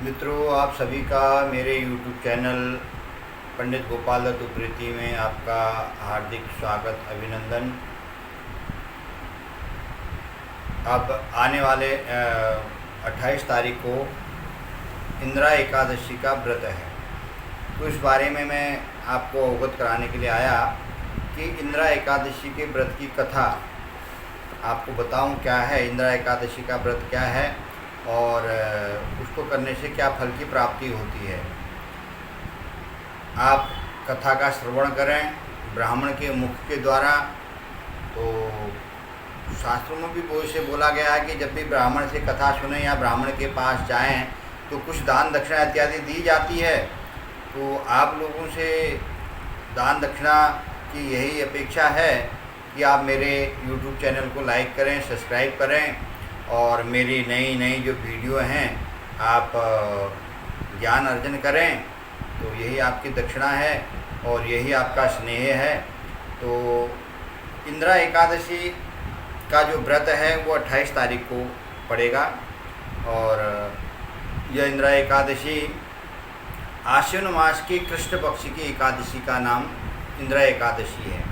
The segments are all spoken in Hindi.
मित्रों, आप सभी का मेरे YouTube चैनल पंडित गोपाल दत्त उप्रेती में आपका हार्दिक स्वागत, अभिनंदन। अब आने वाले 28 तारीख को इंदिरा एकादशी का व्रत है, तो इस बारे में मैं आपको अवगत कराने के लिए आया कि इंदिरा एकादशी के व्रत की कथा आपको बताऊं क्या है, इंदिरा एकादशी का व्रत क्या है और उसको करने से क्या फल की प्राप्ति होती है। आप कथा का श्रवण करें ब्राह्मण के मुख के द्वारा। तो शास्त्रों में भी वो इसे बोला गया है कि जब भी ब्राह्मण से कथा सुने या ब्राह्मण के पास जाएं तो कुछ दान दक्षिणा इत्यादि दी जाती है। तो आप लोगों से दान दक्षिणा की यही अपेक्षा है कि आप मेरे YouTube चैनल को लाइक करें, सब्सक्राइब करें और मेरी नई जो वीडियो हैं आप ज्ञान अर्जन करें। तो यही आपकी दक्षिणा है और यही आपका स्नेह है। तो इंदिरा एकादशी का जो व्रत है वो 28 तारीख को पड़ेगा और यह इंदिरा एकादशी आश्विन मास की कृष्ण पक्ष की एकादशी का नाम इंदिरा एकादशी है।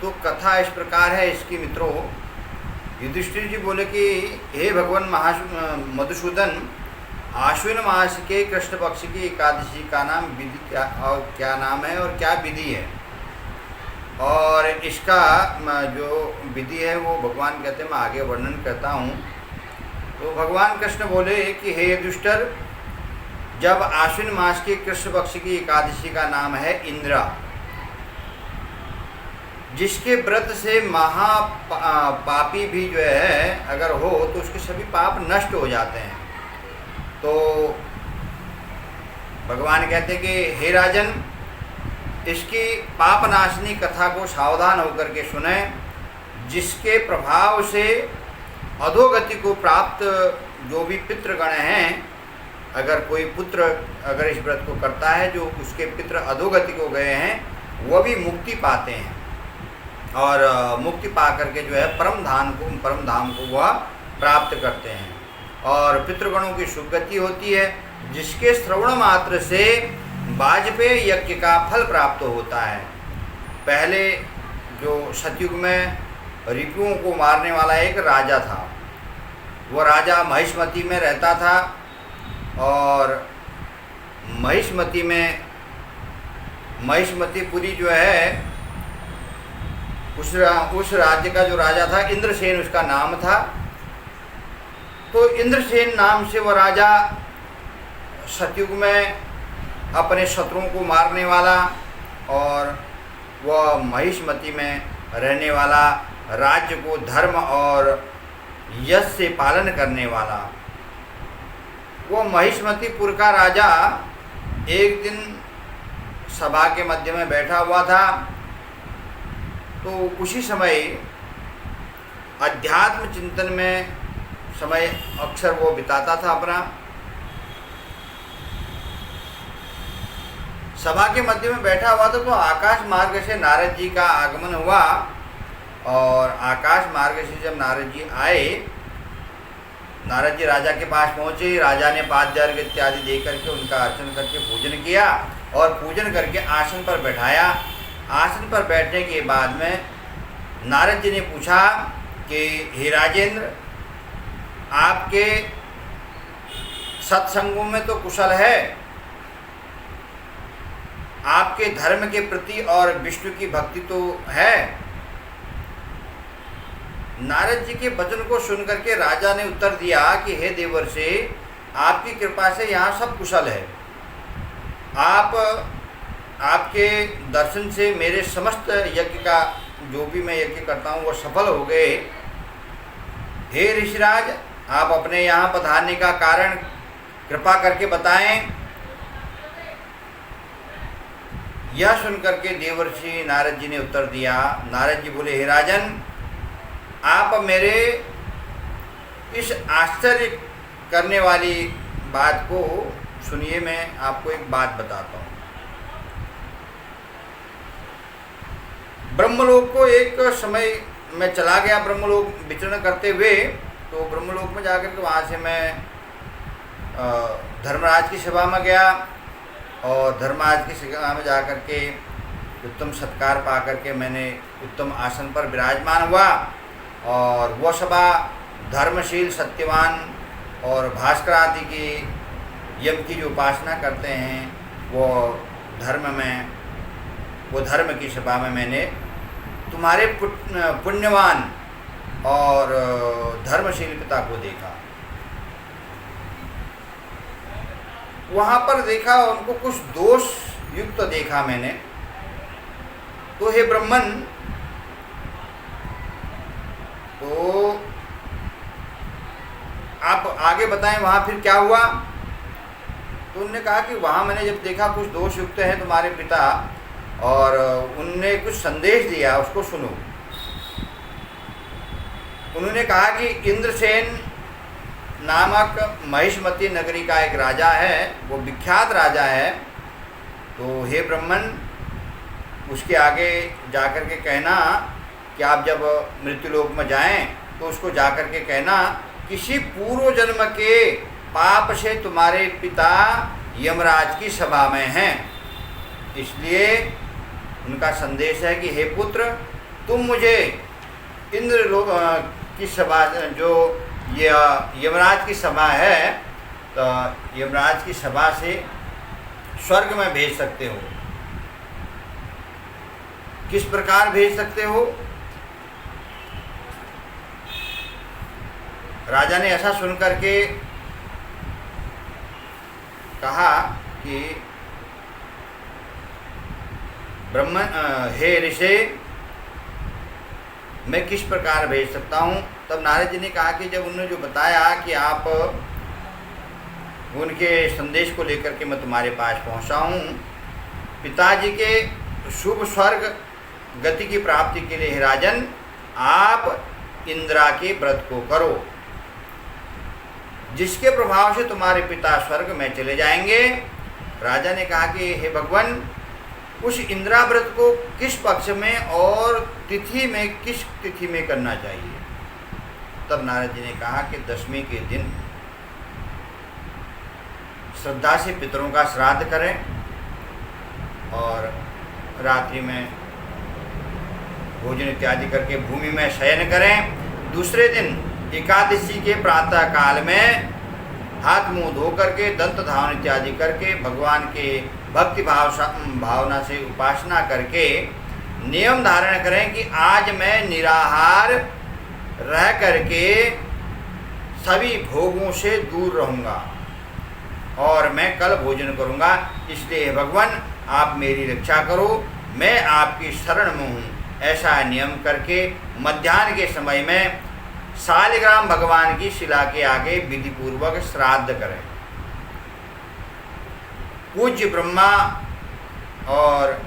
तो कथा इस प्रकार है इसकी मित्रों। युधिष्ठिर जी बोले कि हे भगवान मधुसूदन, आश्विन मास के कृष्ण पक्ष की एकादशी का नाम विधि क्या नाम है और क्या विधि है, और इसका जो विधि है वो भगवान कहते हैं, मैं आगे वर्णन करता हूँ। तो भगवान कृष्ण बोले कि हे युधिष्ठिर, जब आश्विन मास के कृष्ण पक्ष की एकादशी का नाम है इंदिरा, जिसके व्रत से पापी भी जो है अगर हो तो उसके सभी पाप नष्ट हो जाते हैं। तो भगवान कहते हैं कि हे राजन, इसकी पाप नाशनी कथा को सावधान होकर के सुने, जिसके प्रभाव से अधोगति को प्राप्त जो भी पितृगण हैं, अगर कोई पुत्र अगर इस व्रत को करता है जो उसके पितृ अधोगति को गए हैं वो भी मुक्ति पाते हैं और मुक्ति पा करके जो है परम धाम को वह प्राप्त करते हैं और पितृगणों की सुगति होती है, जिसके श्रवण मात्र से वाजपेय यज्ञ का फल प्राप्त होता है। पहले जो सतयुग में रिपुओं को मारने वाला एक राजा था, वह राजा महिष्मती में रहता था और महिष्मतीपुरी जो है उस राज्य का जो राजा था इंद्रसेन उसका नाम था। तो इंद्रसेन नाम से वह राजा सतयुग में अपने शत्रुओं को मारने वाला और वह महिष्मती में रहने वाला, राज्य को धर्म और यश से पालन करने वाला। वो महिष्मतीपुर का राजा एक दिन सभा के मध्य में बैठा हुआ था। तो उसी समय अध्यात्म चिंतन में समय अक्सर वो बिताता था अपना। सभा के मध्य में बैठा हुआ था तो आकाश मार्ग से नारद जी का आगमन हुआ और आकाश मार्ग से जब नारद जी आए, नारद जी राजा के पास पहुँचे। राजा ने पाद्य अर्घ्य इत्यादि दे करके उनका अर्चन करके पूजन किया और पूजन करके आसन पर बैठाया। आसन पर बैठने के बाद में नारद जी ने पूछा कि हे राजेंद्र, आपके सत्संगों में तो कुशल है, आपके धर्म के प्रति और विष्णु की भक्ति तो है। नारद जी के वचन को सुनकर के राजा ने उत्तर दिया कि हे देवर्षि, आपकी कृपा से यहाँ सब कुशल है। आपके दर्शन से मेरे समस्त यज्ञ का जो भी मैं यज्ञ करता हूँ वो सफल हो गए। हे ऋषिराज, आप अपने यहाँ पधारने का कारण कृपा करके बताएं। यह सुनकर के देवर्षि नारद जी ने उत्तर दिया। नारद जी बोले, हे राजन, आप मेरे इस आश्चर्य करने वाली बात को सुनिए। मैं आपको एक बात बताता हूँ। ब्रह्मलोक को एक समय मैं चला गया, ब्रह्मलोक विचरण करते हुए। तो ब्रह्मलोक में जाकर के वहाँ से मैं धर्मराज की सभा में गया और धर्मराज की सभा में जा कर के उत्तम सत्कार पा करके मैंने उत्तम आसन पर विराजमान हुआ। और वह सभा धर्मशील, सत्यवान और भास्कर आदि की यम की जो उपासना करते हैं वो धर्म की सभा में मैंने तुम्हारे पुण्यवान और धर्मशील पिता को देखा। वहाँ पर देखा, उनको कुछ दोष युक्त देखा मैंने। तो हे ब्राह्मण, तो आप आगे बताएं वहाँ फिर क्या हुआ। तो उन्होंने कहा कि वहाँ मैंने जब देखा कुछ दोष युक्त हैं तुम्हारे पिता, और उनने कुछ संदेश दिया, उसको सुनो। उन्होंने कहा कि इंद्रसेन नामक महिष्मती नगरी का एक राजा है, वो विख्यात राजा है। तो हे ब्राह्मण, उसके आगे जाकर के कहना कि आप जब मृत्युलोक में जाएं तो उसको जाकर के कहना किसी पूर्व जन्म के पाप से तुम्हारे पिता यमराज की सभा में हैं। इसलिए उनका संदेश है कि हे पुत्र, तुम मुझे इंद्रलोक की सभा, जो ये यमराज की सभा है, तो यमराज की सभा से स्वर्ग में भेज सकते हो। किस प्रकार भेज सकते हो? राजा ने ऐसा सुनकर के कहा कि ब्रह्मन, हे ऋषि, मैं किस प्रकार भेज सकता हूँ? तब नारद जी ने कहा कि जब उन्होंने जो बताया कि आप उनके संदेश को लेकर के मैं तुम्हारे पास पहुँचा हूँ, पिताजी के शुभ स्वर्ग गति की प्राप्ति के लिए हे राजन, आप इंद्रा के व्रत को करो, जिसके प्रभाव से तुम्हारे पिता स्वर्ग में चले जाएंगे। राजा ने कहा कि हे भगवान, उस इंद्रा व्रत को किस पक्ष में और तिथि में, किस तिथि में करना चाहिए? तब नारद जी ने कहा कि 10वीं के दिन श्रद्धा से पितरों का श्राद्ध करें और रात्रि में भोजन इत्यादि करके भूमि में शयन करें। दूसरे दिन एकादशी के प्रातः काल में हाथ मुंह धो करके दंत धावन इत्यादि करके भगवान के भक्ति भावना से उपासना करके नियम धारण करें कि आज मैं निराहार रह करके सभी भोगों से दूर रहूँगा और मैं कल भोजन करूँगा। इसलिए भगवान, आप मेरी रक्षा करो, मैं आपकी शरण में हूँ। ऐसा नियम करके मध्याह्न के समय में शालिग्राम भगवान की शिला के आगे विधि पूर्वक श्राद्ध करें। पूज्य ब्रह्मा और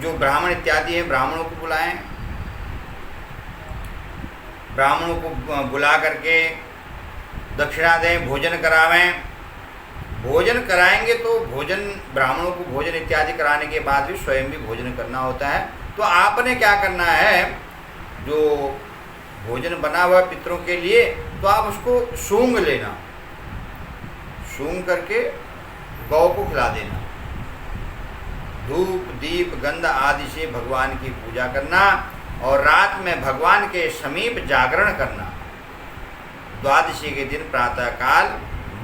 जो ब्राह्मण इत्यादि हैं, ब्राह्मणों को बुलाएं। ब्राह्मणों को बुला करके दक्षिणा दें, भोजन करावें। भोजन कराएंगे तो भोजन, ब्राह्मणों को भोजन इत्यादि कराने के बाद भी स्वयं भी भोजन करना होता है। तो आपने क्या करना है, जो भोजन बना हुआ पितरों के लिए, तो आप उसको सूंघ लेना, सूंघ करके गौ को खिला देना। धूप दीप गंध आदि से भगवान की पूजा करना और रात में भगवान के समीप जागरण करना। द्वादशी के दिन प्रातःकाल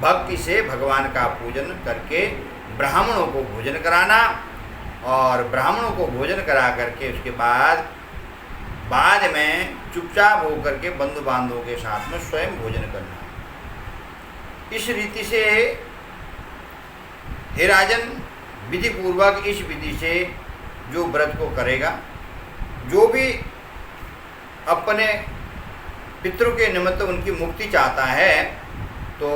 भक्ति से भगवान का पूजन करके ब्राह्मणों को भोजन कराना और ब्राह्मणों को भोजन करा करके उसके बाद में चुपचाप होकर के बंधु बांधवों के साथ में स्वयं भोजन करना। इस रीति से हे राजन, विधि पूर्वक इस विधि से जो व्रत को करेगा, जो भी अपने पितरों के निमित्त उनकी मुक्ति चाहता है, तो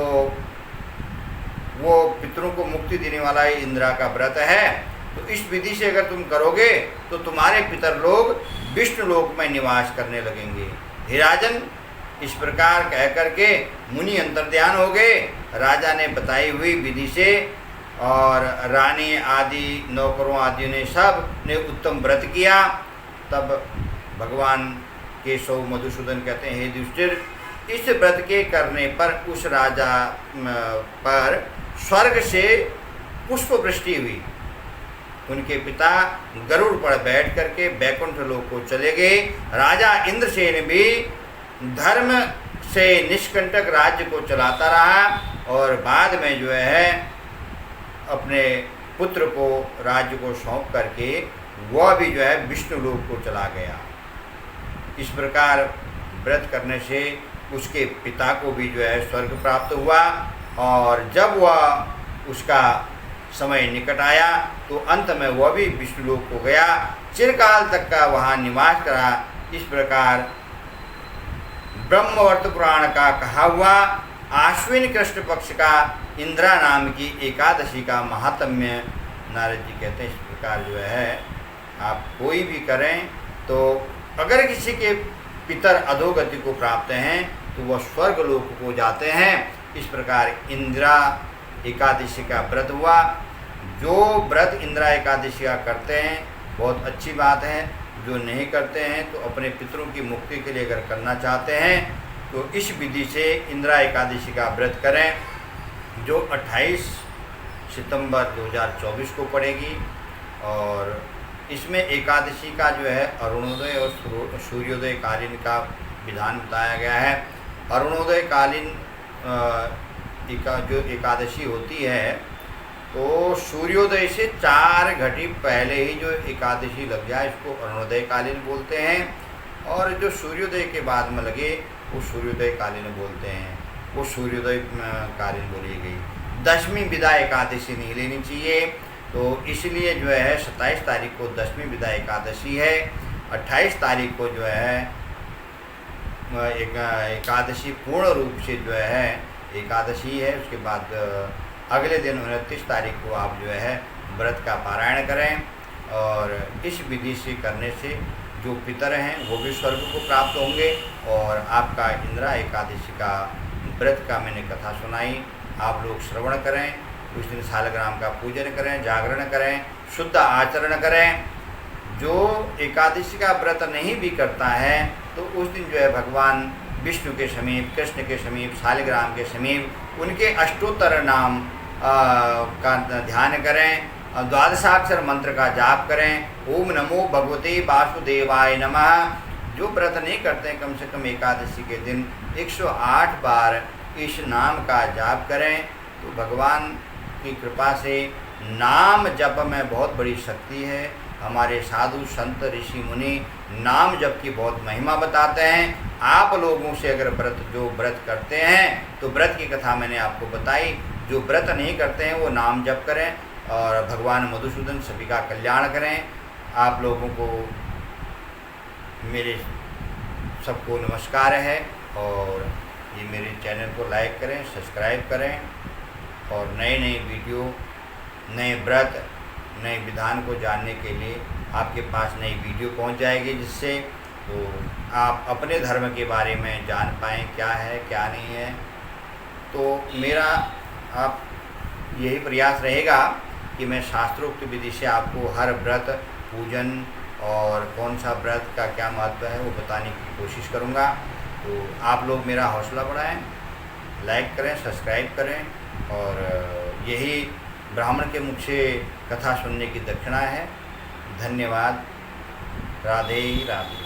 वो पितरों को मुक्ति देने वाला ही इंद्रा का व्रत है। तो इस विधि से अगर तुम करोगे तो तुम्हारे पितर लोग विष्णु लोक में निवास करने लगेंगे। हे राजन, इस प्रकार कह करके मुनि अंतर्ध्यान हो गए राजा ने बताई हुई विधि से, और रानी आदि नौकरों आदि ने सब ने उत्तम व्रत किया। तब भगवान केशव मधुसूदन कहते हैं, हे युधिष्ठिर, इस व्रत के करने पर उस राजा पर स्वर्ग से पुष्प वृष्टि हुई। उनके पिता गरुड़ पर बैठ करके बैकुंठ लोक को चले गए। राजा इंद्रसेन भी धर्म से निष्कंटक राज्य को चलाता रहा और बाद में जो है अपने पुत्र को राज्य को सौंप करके वह भी जो है विष्णु लोक को चला गया। इस प्रकार व्रत करने से उसके पिता को भी जो है स्वर्ग प्राप्त हुआ और जब वह उसका समय निकट आया तो अंत में वह भी विष्णु लोक को गया, चिरकाल तक का वहाँ निवास करा। इस प्रकार ब्रह्मवर्त पुराण का कहा हुआ आश्विन कृष्ण पक्ष का इंद्रा नाम की एकादशी का महात्म्य नारद जी कहते हैं। इस प्रकार जो है आप कोई भी करें तो अगर किसी के पितर अधोगति को प्राप्त हैं तो वह स्वर्ग लोक को जाते हैं। इस प्रकार इंदिरा एकादशी का व्रत हुआ। जो व्रत इंदिरा एकादशी का करते हैं बहुत अच्छी बात है, जो नहीं करते हैं तो अपने पितरों की मुक्ति के लिए अगर करना चाहते हैं तो इस विधि से इंदिरा एकादशी का व्रत करें, जो 28 सितंबर 2024 को पड़ेगी। और इसमें एकादशी का जो है अरुणोदय और सूर्योदय कालीन का विधान बताया गया है। अरुणोदय कालीन जो एकादशी होती है तो सूर्योदय से 4 घड़ी पहले ही जो एकादशी लग जाए इसको अरुणोदय कालीन बोलते हैं, और जो सूर्योदय के बाद में लगे वो सूर्योदय कालीन बोलते हैं, वो सूर्योदय कालीन बोली गई। 10वीं विदा एकादशी नहीं लेनी चाहिए, तो इसलिए जो है 27 तारीख को 10वीं विदा एकादशी है। 28 तारीख को जो है एकादशी पूर्ण रूप से जो है एकादशी है। उसके बाद अगले दिन 29 तारीख को आप जो है व्रत का पारायण करें और इस विधि से करने से जो पितर हैं वो भी स्वर्ग को प्राप्त होंगे। और आपका इंदिरा एकादशी का व्रत का मैंने कथा सुनाई, आप लोग श्रवण करें, उस दिन सालग्राम का पूजन करें, जागरण करें, शुद्ध आचरण करें। जो एकादशी का व्रत नहीं भी करता है तो उस दिन जो है भगवान विष्णु के समीप, कृष्ण के समीप, सालग्राम के समीप उनके अष्टोत्तर नाम का ध्यान करें, द्वादशाक्षर मंत्र का जाप करें। ओम नमो भगवते वासुदेवाय नमः। जो व्रत नहीं करते हैं कम से कम एकादशी के दिन 108 बार इस नाम का जाप करें तो भगवान की कृपा से नाम जप में बहुत बड़ी शक्ति है। हमारे साधु संत ऋषि मुनि नाम जप की बहुत महिमा बताते हैं। आप लोगों से अगर जो व्रत करते हैं तो व्रत की कथा मैंने आपको बताई। जो व्रत नहीं करते हैं वो नाम जप करें और भगवान मधुसूदन सभी का कल्याण करें। आप लोगों को मेरे सबको नमस्कार है और ये मेरे चैनल को लाइक करें, सब्सक्राइब करें और नए वीडियो, नए व्रत, नए विधान को जानने के लिए आपके पास नई वीडियो पहुंच जाएगी, जिससे तो आप अपने धर्म के बारे में जान पाएँ क्या है क्या नहीं है। तो मेरा आप यही प्रयास रहेगा कि मैं शास्त्रोक्त विधि से आपको हर व्रत, पूजन और कौन सा व्रत का क्या महत्व है वो बताने की कोशिश करूँगा। तो आप लोग मेरा हौसला बढ़ाएं, लाइक करें, सब्सक्राइब करें और यही ब्राह्मण के मुख से कथा सुनने की दक्षिणा है। धन्यवाद। राधे राधे।